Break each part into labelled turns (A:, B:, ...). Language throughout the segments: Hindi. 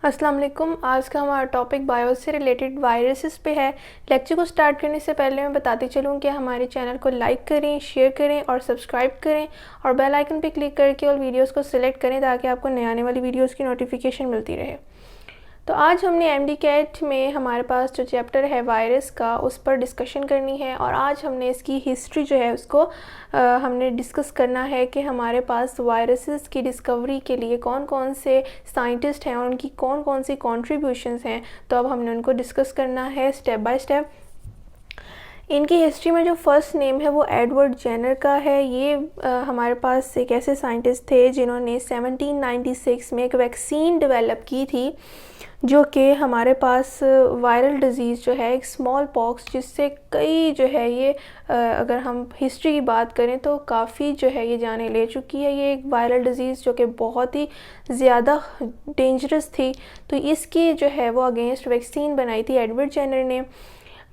A: अस्सलाम वालेकुम। आज का हमारा टॉपिक बायो से रिलेटेड वायरसेस पे है। लेक्चर को स्टार्ट करने से पहले मैं बताती चलूँ कि हमारे चैनल को लाइक करें, शेयर करें और सब्सक्राइब करें और बेल आइकन पे क्लिक करके और वीडियोस को सिलेक्ट करें ताकि आपको नए आने वाली वीडियोस की नोटिफिकेशन मिलती रहे। तो आज हमने एमडी कैट में हमारे पास जो चैप्टर है वायरस का उस पर डिस्कशन करनी है और आज हमने इसकी हिस्ट्री जो है उसको हमने डिस्कस करना है कि हमारे पास वायरसेस की डिस्कवरी के लिए कौन कौन से साइंटिस्ट हैं और उनकी कौन कौन सी कॉन्ट्रीब्यूशंस हैं। तो अब हमने उनको डिस्कस करना है स्टेप बाय स्टेप। इनकी हिस्ट्री में जो फर्स्ट नेम है वो एडवर्ड जेनर का है। ये हमारे पास एक ऐसे साइंटिस्ट थे जिन्होंने 1796 में एक वैक्सीन डेवलप की थी जो कि हमारे पास वायरल डिज़ीज़ जो है एक स्मॉल पॉक्स, जिससे कई जो है ये अगर हम हिस्ट्री की बात करें तो काफ़ी जो है ये जाने ले चुकी है। ये एक वायरल डिज़ीज़ जो कि बहुत ही ज़्यादा डेंजरस थी, तो इसकी जो है वो अगेंस्ट वैक्सीन बनाई थी एडवर्ड जेनर ने।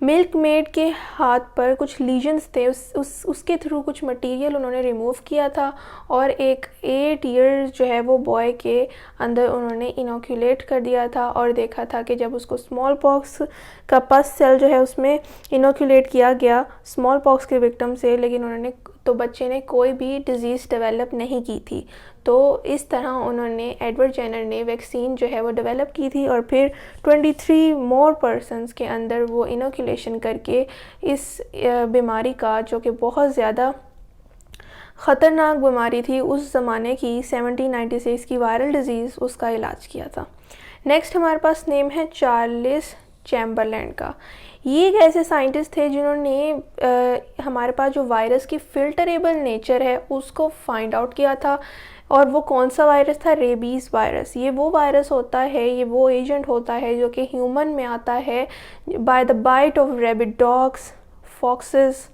A: मिल्क मेड के हाथ पर कुछ लीजन्स थे, उसके थ्रू कुछ मटेरियल उन्होंने रिमूव किया था और एक 8 ईयर जो है वो बॉय के अंदर उन्होंने इनोक्यूलेट कर दिया था और देखा था कि जब उसको स्मॉल पॉक्स का पस सेल जो है उसमें इनोक्यूलेट किया गया स्मॉल पॉक्स के विक्टिम से, लेकिन उन्होंने तो बच्चे ने कोई भी डिज़ीज़ डेवलप नहीं की थी। तो इस तरह उन्होंने एडवर्ड जेनर ने वैक्सीन जो है वो डेवलप की थी और फिर 23 मोर पर्सन्स के अंदर वो इनोक्यूलेशन करके इस बीमारी का, जो कि बहुत ज़्यादा ख़तरनाक बीमारी थी उस ज़माने की 1796 की वायरल डिज़ीज़, उसका इलाज किया था। नेक्स्ट हमारे पास नेम है चार्ल्स चैम्बरलैन का। ये एक ऐसे साइंटिस्ट थे जिन्होंने हमारे पास जो वायरस की फ़िल्टरेबल नेचर है उसको फाइंड आउट किया था। और वो कौन सा वायरस था? Rabies virus. ये वो वायरस होता है, ये वो एजेंट होता है जो कि ह्यूमन में आता है by the bite of rabbit dogs, foxes,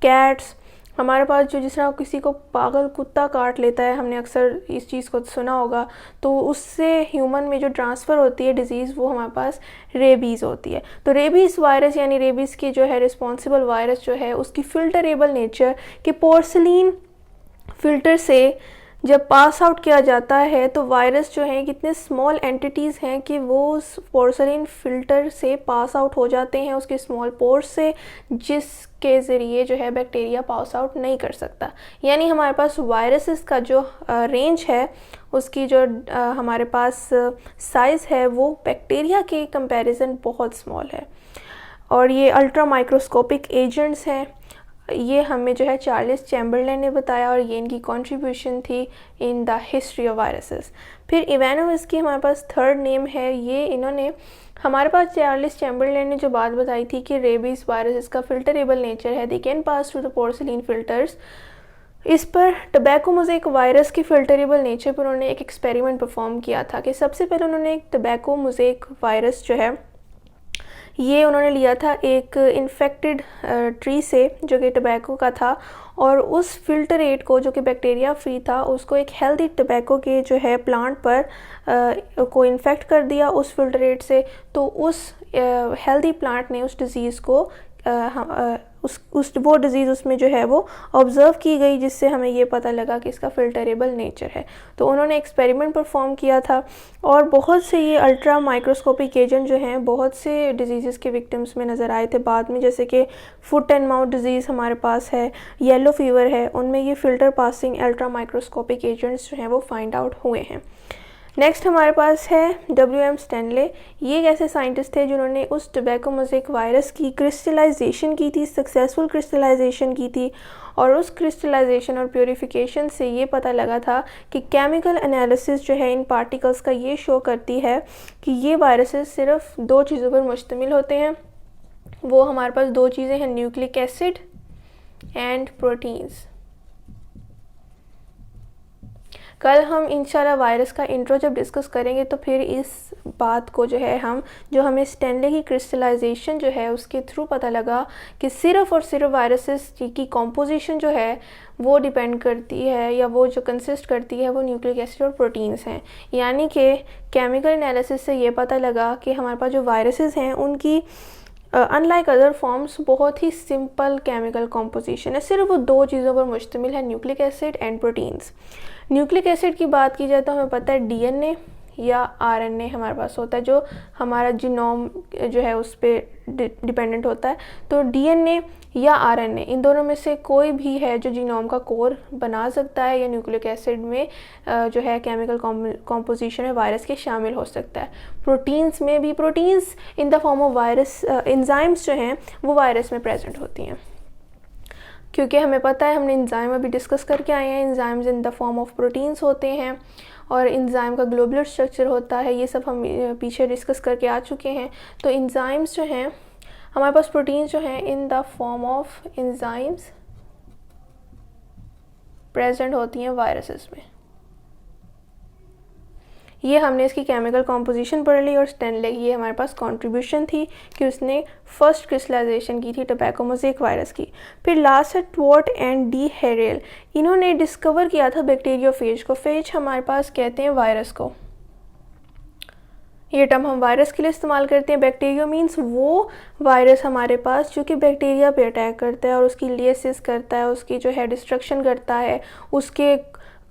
A: cats. हमारे पास जो जिस तरह किसी को पागल कुत्ता काट लेता है, हमने अक्सर इस चीज़ को सुना होगा, तो उससे ह्यूमन में जो ट्रांसफ़र होती है डिज़ीज़ वो हमारे पास रेबीज़ होती है। तो रेबीज़ वायरस यानी रेबीज़ की जो है रिस्पॉन्सिबल वायरस जो है उसकी फ़िल्टरेबल नेचर कि पोर्सलिन फ़िल्टर से जब पास आउट किया जाता है तो वायरस जो है कितने स्मॉल एंटिटीज़ हैं कि वो उस पोर्सलिन फ़िल्टर से पास आउट हो जाते हैं उसके स्मॉल पोर्स से, जिसके ज़रिए जो है बैक्टीरिया पास आउट नहीं कर सकता। यानी हमारे पास वायरसेस का जो रेंज है उसकी जो हमारे पास साइज़ है वो बैक्टीरिया के कंपैरिजन बहुत स्मॉल है और ये अल्ट्रा माइक्रोस्कोपिक एजेंट्स हैं। ये हमें जो है चार्ल्स चैम्बरलैन ने बताया और ये इनकी कंट्रीब्यूशन थी in the history of viruses. फिर इवानोविच की हमारे पास थर्ड नेम है। ये इन्होंने हमारे पास चार्ल्स चैम्बरलैन ने जो बात बताई थी कि रेबीज़ वायरस इसका फ़िल्टरेबल नेचर है, they can pass through the porcelain filters. इस पर टबैको मोज़ेक वायरस की फ़िल्टरेबल नेचर पर उन्होंने एक एक्सपेरिमेंट परफॉर्म किया था कि सबसे पहले उन्होंने एक टबैको मोज़ेक वायरस जो है ये उन्होंने लिया था एक इन्फेक्टेड ट्री से जो कि टबैको का था और उस फिल्टरेट को जो कि बैक्टीरिया फ्री था उसको एक हेल्दी टबैको के जो है प्लांट पर को इन्फेक्ट कर दिया उस फिल्टरेट से। तो उस हेल्दी प्लांट ने उस डिज़ीज़ को वो डिज़ीज़ उसमें जो है वो ऑब्ज़र्व की गई, जिससे हमें ये पता लगा कि इसका फ़िल्टरेबल नेचर है। तो उन्होंने एक्सपेरिमेंट परफॉर्म किया था और बहुत से ये अल्ट्रा माइक्रोस्कोपिक एजेंट जो हैं बहुत से डिजीज़ के विक्टिम्स में नज़र आए थे बाद में, जैसे कि फुट एंड माउथ डिज़ीज़ हमारे पास है, येलो फीवर है, उनमें ये filter passing ultra microscopic agents जो हैं वो फाइंड आउट हुए हैं। नेक्स्ट हमारे पास है WM स्टैनले। ये एक ऐसे साइंटिस्ट थे जिन्होंने उस टबैको मोज़ेक वायरस की क्रिस्टलाइजेशन की थी, सक्सेसफुल क्रिस्टलाइजेशन की थी और उस क्रिस्टलाइजेशन और प्योरीफिकेशन से ये पता लगा था कि केमिकल एनालिसिस जो है इन पार्टिकल्स का ये शो करती है कि ये वायरसेस सिर्फ 2 चीज़ों पर मुश्तमिल होते हैं। वो हमारे पास 2 चीज़ें हैं, न्यूक्लिक एसिड एंड प्रोटीन्स। कल हम इंशाल्लाह वायरस का इंट्रो जब डिस्कस करेंगे तो फिर इस बात को जो है जो हमें स्टैनले की क्रिस्टलाइजेशन जो है उसके थ्रू पता लगा कि सिर्फ़ और सिर्फ वायरसेस की कॉम्पोजिशन जो है वो डिपेंड करती है या वो जो कंसिस्ट करती है वो न्यूक्लिक एसिड और प्रोटीन्स हैं। यानी कि केमिकल एनालिसिस से ये पता लगा कि हमारे पास जो वायरसेस हैं उनकी अनलाइक अदर फॉर्म्स बहुत ही सिंपल केमिकल कॉम्पोजिशन है, सिर्फ वो 2 चीज़ों पर मुश्तमिल है, nucleic acid and proteins. Nucleic acid की बात की जाए तो हमें पता है DNA, या आरएनए हमारे पास होता है, जो हमारा जीनोम जो है उस पर डिपेंडेंट होता है। तो डीएनए या आरएनए, इन दोनों में से कोई भी है जो जीनोम का कोर बना सकता है या न्यूक्लिक एसिड में जो है केमिकल कॉम्पोजिशन में वायरस के शामिल हो सकता है। प्रोटीन्स में भी, proteins in the form of virus, enzymes जो हैं वो वायरस में प्रेजेंट होती हैं, क्योंकि हमें पता है, हमने एंजाइम अभी डिस्कस करके आए हैं, enzymes in the form of proteins होते हैं और एंजाइम का ग्लोबुलर स्ट्रक्चर होता है। ये सब हम पीछे डिस्कस करके आ चुके हैं। तो एंजाइम्स जो हैं हमारे पास, प्रोटीन्स जो हैं in the form of enzymes present होती हैं वायरसेस में। ये हमने इसकी केमिकल कॉम्पोजिशन पढ़ ली और स्टेनले की ये हमारे पास कंट्रीब्यूशन थी कि उसने फर्स्ट क्रिस्टलाइजेशन की थी टोबैको मोज़ेक वायरस की। फिर लास्ट है ट्वॉर्ट एंड डी हेरेल, इन्होंने डिस्कवर किया था बैक्टीरियोफेज को। फेज हमारे पास कहते हैं वायरस को, ये टर्म हम वायरस के लिए इस्तेमाल करते हैं। बैक्टीरिया मीन्स वो वायरस हमारे पास जो कि बैक्टीरिया पे अटैक करता है और उसकी लिएसिस करता है, उसकी जो है डिस्ट्रक्शन करता है, उसके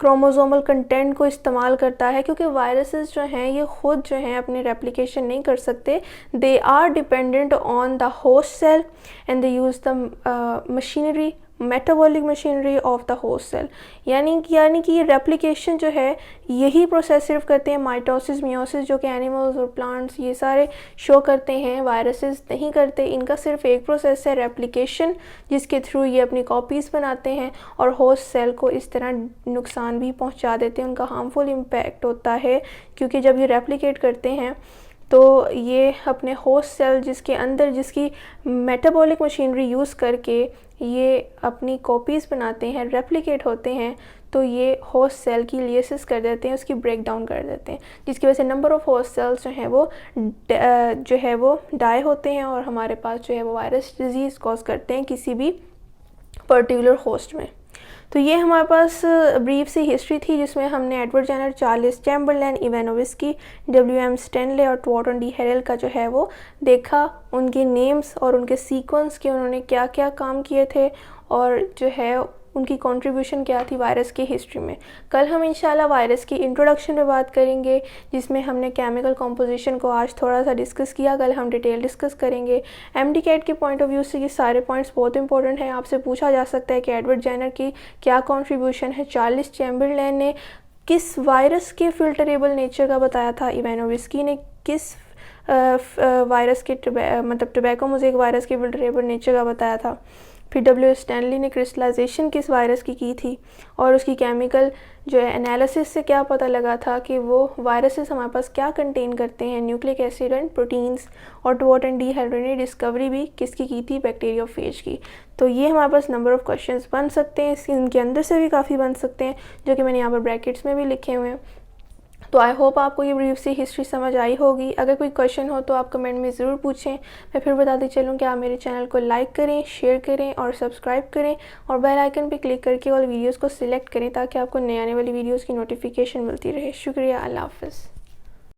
A: क्रोमोसोमल कंटेंट को इस्तेमाल करता है, क्योंकि वायरसेस जो हैं ये खुद जो हैं अपनी रेप्लिकेशन नहीं कर सकते। They are dependent on the host cell and they use the machinery, metabolic machinery of the host cell, यानी कि ये रेप्लिकेशन जो है यही प्रोसेस सिर्फ करते हैं, माइटोसिस, मियोसिस जो कि एनिमल्स और प्लांट्स ये सारे शो करते हैं, वायरसेस नहीं करते। इनका सिर्फ एक प्रोसेस है रेप्लिकेशन, जिसके थ्रू ये अपनी कॉपीज़ बनाते हैं और होस्ट सेल को इस तरह नुकसान भी पहुंचा देते हैं, उनका हार्मफुल इम्पैक्ट होता है, क्योंकि जब ये रेप्लिकेट करते हैं तो ये अपने होस्ट सेल जिसके अंदर जिसकी मेटाबॉलिक मशीनरी यूज़ करके ये अपनी कॉपीज़ बनाते हैं, रेप्लिकेट होते हैं, तो ये होस्ट सेल की लिएसिस कर देते हैं, उसकी ब्रेक डाउन कर देते हैं, जिसकी वजह से नंबर ऑफ़ होस्ट सेल्स जो है वो डाई होते हैं और हमारे पास जो है वो वायरस डिजीज़ कॉज करते हैं किसी भी पर्टिकुलर होस्ट में। तो ये हमारे पास ब्रीफ सी हिस्ट्री थी, जिसमें हमने Edward Jenner, Charles Chamberland, Ivanovsky, W M. Stanley और ट्वॉर्टन डी हेरेल का जो है वो देखा, उनके नेम्स और उनके सीक्वेंस के उन्होंने क्या क्या काम किए थे और जो है उनकी कंट्रीब्यूशन क्या थी वायरस की हिस्ट्री में। कल हम इंशाल्लाह वायरस की इंट्रोडक्शन पे बात करेंगे, जिसमें हमने केमिकल कंपोजिशन को आज थोड़ा सा डिस्कस किया, कल हम डिटेल डिस्कस करेंगे। एमडी-कैट के पॉइंट ऑफ व्यू से ये सारे पॉइंट्स बहुत इंपॉर्टेंट हैं। आपसे पूछा जा सकता है कि एडवर्ड जेनर की क्या कंट्रीब्यूशन है, चार्ल्स चैम्बरलेन ने किस वायरस के फिल्टरेबल नेचर का बताया था, इवानोविस्की ने किस वायरस के मतलब टोबैको मोज़ेक वायरस के फिल्टरेबल नेचर का बताया था, फिर डब्ल्यू स्टैनली ने क्रिस्टलाइजेशन किस वायरस की थी और उसकी केमिकल जो है एनालिसिस से क्या पता लगा था कि वो वायरसेस हमारे पास क्या कंटेन करते हैं, न्यूक्लिक एसिड एंड प्रोटीन्स। और ट्वॉर्ट एंड डी हेरेल ने डिस्कवरी भी किसकी की थी, बैक्टीरियोफेज की। तो ये हमारे पास नंबर ऑफ़ क्वेश्चंस बन सकते हैं, इनके अंदर से भी काफ़ी बन सकते हैं, जो कि मैंने यहाँ पर ब्रैकेट्स में भी लिखे हुए हैं। तो आई होप आपको ये ब्रीफ सी हिस्ट्री समझ आई होगी। अगर कोई क्वेश्चन हो तो आप कमेंट में ज़रूर पूछें। मैं फिर बताती चलूँ कि आप मेरे चैनल को लाइक करें, शेयर करें और सब्सक्राइब करें और बेल आइकन पे क्लिक करके ऑल वीडियोस को सिलेक्ट करें, ताकि आपको नए आने वाली वीडियोस की नोटिफिकेशन मिलती रहे। शुक्रिया, अल्लाह हाफ़िज़।